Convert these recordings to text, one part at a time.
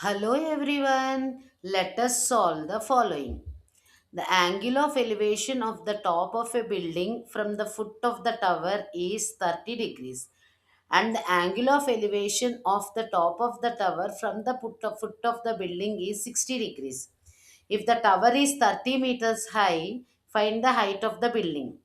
Hello everyone, let us solve the following. The angle of elevation of the top of a building from the foot of the tower is 30 degrees, and the angle of elevation of the top of the tower from the foot of the building is 60 degrees. If the tower is 30 meters high, find the height of the building.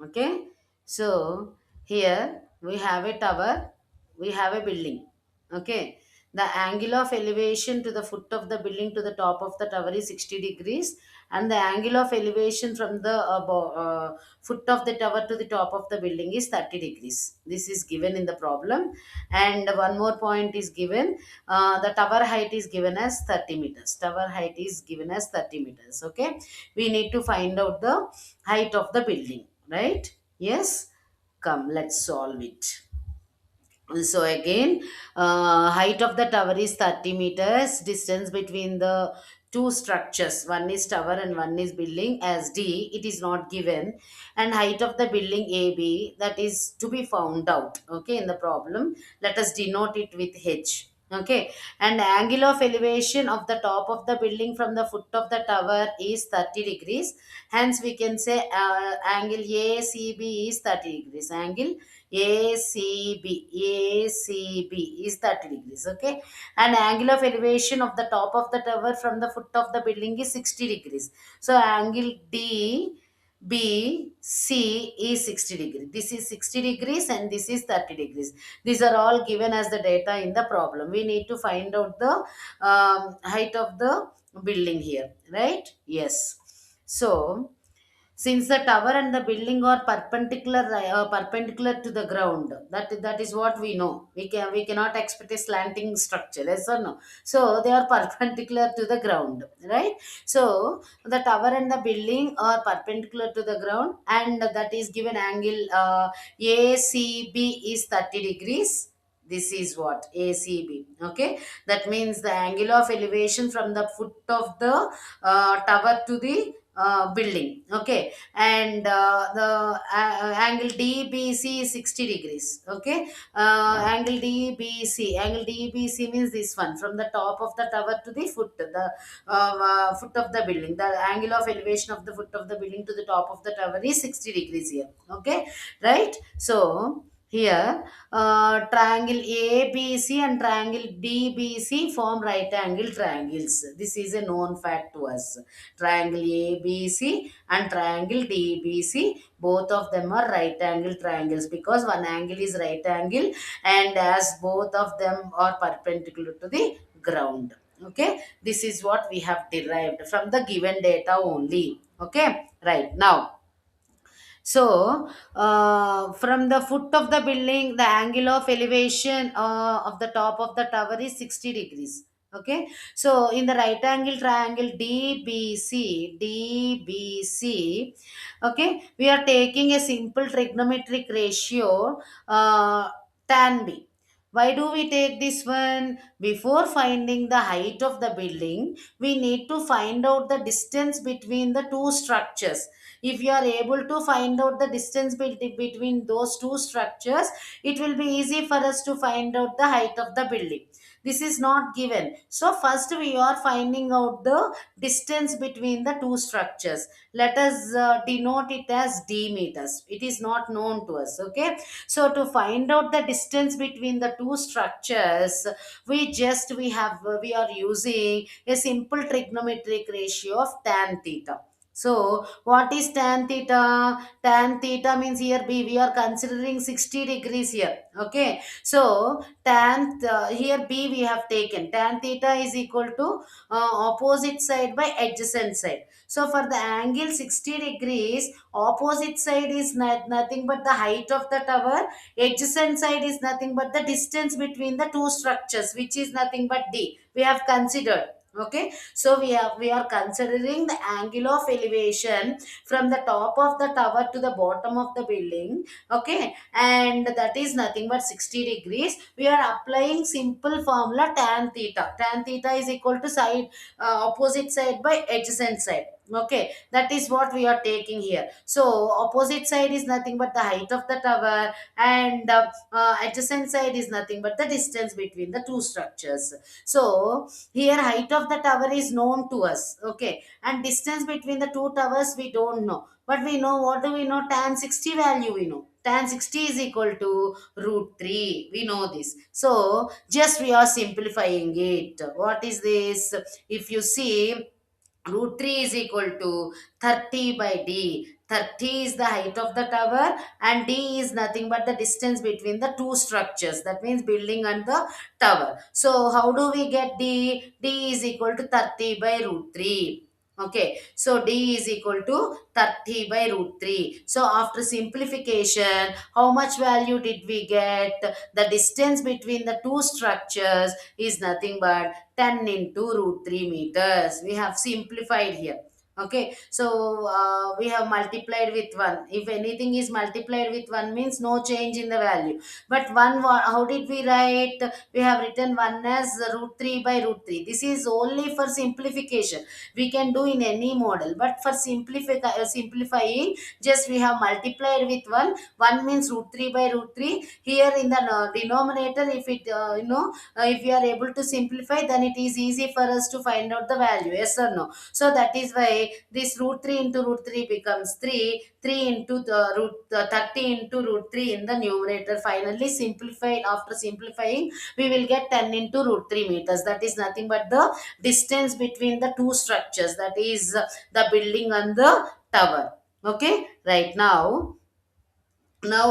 Okay, so here we have a tower, we have a building. Okay, the angle of elevation to the foot of the building to the top of the tower is 60 degrees, and the angle of elevation from the foot of the tower to the top of the building is 30 degrees. This is given in the problem, and one more point is given. The tower height is given as 30 meters. Tower height is given as 30 meters. Okay, we need to find out the height of the building, right? Yes, come, let's solve it. So again, height of the tower is 30 meters. Distance between the two structures, one is tower and one is building, as D, it is not given. And height of the building AB, that is to be found out. Okay, in the problem, let us denote it with H. Okay, and angle of elevation of the top of the building from the foot of the tower is 30 degrees. Hence we can say angle ACB is 30 degrees. Angle ACB is 30 degrees. Okay, and angle of elevation of the top of the tower from the foot of the building is 60 degrees. So angle DBC is 60 degrees. This is 60 degrees and this is 30 degrees. These are all given as the data in the problem. We need to find out the height of the building here, right? Yes. So since the tower and the building are perpendicular to the ground, that is what we know. We cannot expect a slanting structure, yes or no? So they are perpendicular to the ground, right? So the tower and the building are perpendicular to the ground, and that is given angle ACB is 30 degrees. This is what ACB. Okay, that means the angle of elevation from the foot of the tower to the building. Okay, and the angle DBC is 60 degrees. Okay, angle DBC means this one, from the top of the tower to the foot of the building. The angle of elevation of the foot of the building to the top of the tower is 60 degrees here. Okay, right? So here, triangle ABC and triangle DBC form right angle triangles. This is a known fact to us. Triangle ABC and triangle DBC, both of them are right angle triangles, because one angle is right angle, and as both of them are perpendicular to the ground. Okay, this is what we have derived from the given data only. Okay, right now. So, from the foot of the building, the angle of elevation of the top of the tower is 60 degrees. Okay, so in the right angle triangle DBC, okay, we are taking a simple trigonometric ratio, tan B. Why do we take this one? Before finding the height of the building, we need to find out the distance between the two structures. If you are able to find out the distance between those two structures, it will be easy for us to find out the height of the building. This is not given, so first we are finding out the distance between the two structures. Let us denote it as D meters. It is not known to us. Okay, so to find out the distance between the two structures, we are using a simple trigonometric ratio of tan theta. So, what is tan theta? Tan theta means here B, we are considering 60 degrees here. Okay. So, here B we have taken. Tan theta is equal to opposite side by adjacent side. So, for the angle 60 degrees, opposite side is nothing but the height of the tower. Adjacent side is nothing but the distance between the two structures, which is nothing but D. We have considered. Okay, so we are considering the angle of elevation from the top of the tower to the bottom of the building. Okay, and that is nothing but 60 degrees. We are applying simple formula tan theta. Tan theta is equal to opposite side by adjacent side. Okay, that is what we are taking here. So opposite side is nothing but the height of the tower, and adjacent side is nothing but the distance between the two structures. So here height of the tower is known to us, okay, and distance between the two towers we don't know, but we know, what do we know? Tan 60 value we know. Tan 60 is equal to root 3. We know this. So just we are simplifying it. What is this? If you see, root 3 is equal to 30 by d. 30 is the height of the tower, and d is nothing but the distance between the two structures. That means building and the tower. So how do we get d? D is equal to 30 by root 3. Okay, so d is equal to 30 by root 3. So after simplification, how much value did we get? The distance between the two structures is nothing but 10 into root 3 meters. We have simplified here. Okay, so we have multiplied with 1. If anything is multiplied with 1 means no change in the value. But 1, how did we write? We have written 1 as root 3 by root 3. This is only for simplification. We can do in any model. But for simplifying, just we have multiplied with 1. 1 means root 3 by root 3. Here in the denominator, if it, if we are able to simplify, then it is easy for us to find out the value, yes or no. So that is why this root 3 into root 3 becomes 3, 3 into the root 30 into root 3 in the numerator. Finally simplified, after simplifying, we will get 10 into root 3 meters. That is nothing but the distance between the two structures, that is the building and the tower. Okay, right now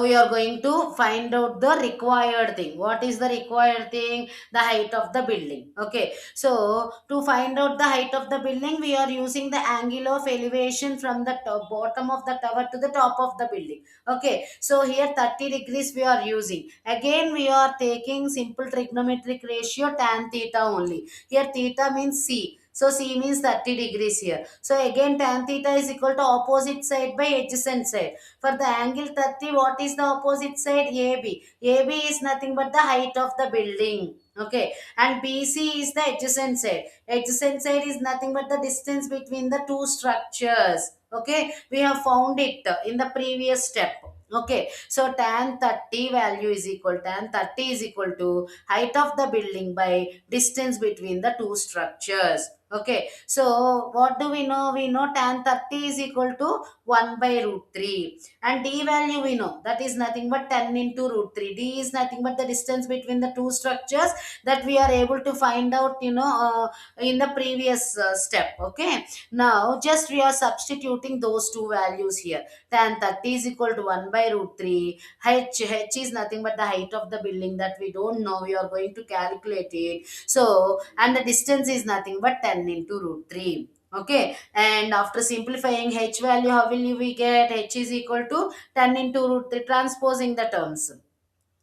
we are going to find out the required thing. What is the required thing? The height of the building. Okay, so to find out the height of the building, we are using the angle of elevation from the bottom of the tower to the top of the building. Okay, so here 30 degrees we are using. Again we are taking simple trigonometric ratio tan theta only. Here theta means c, so c means 30 degrees here. So again tan theta is equal to opposite side by adjacent side. For the angle 30, what is the opposite side? AB. AB is nothing but the height of the building. Okay. And BC is the adjacent side. Adjacent side is nothing but the distance between the two structures. Okay. We have found it in the previous step. Okay. So tan 30 value is equal, tan 30 is equal to height of the building by distance between the two structures. Okay. So what do we know? We know tan 30 is equal to 1 by root 3, and d value we know, that is nothing but 10 into root 3. D is nothing but the distance between the two structures, that we are able to find out, in the previous step. Okay, now just we are substituting those two values here. Tan 30 is equal to 1 by root 3. H is nothing but the height of the building, that we don't know, we are going to calculate it. So and the distance is nothing but 10 into root 3. Okay, and after simplifying, h value, how will we get? H is equal to 10 into root 3, transposing the terms,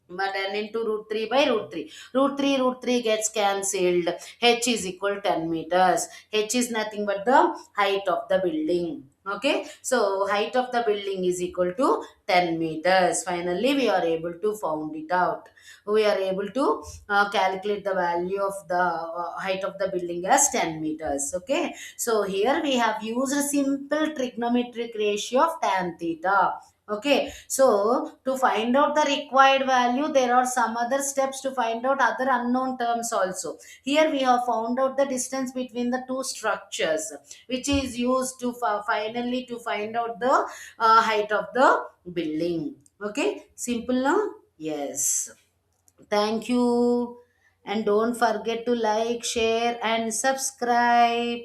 but 10 into root 3 by root 3. Root 3 gets cancelled. H is equal to 10 meters. H is nothing but the height of the building. Okay, so height of the building is equal to 10 meters. Finally, we are able to found it out. We are able to calculate the value of the height of the building as 10 meters. Okay, so here we have used a simple trigonometric ratio of tan theta. Okay, so to find out the required value, there are some other steps to find out other unknown terms also. Here we have found out the distance between the two structures, which is used to finally to find out the height of the building. Okay, simple now? Yes. Thank you. And don't forget to like, share, and subscribe.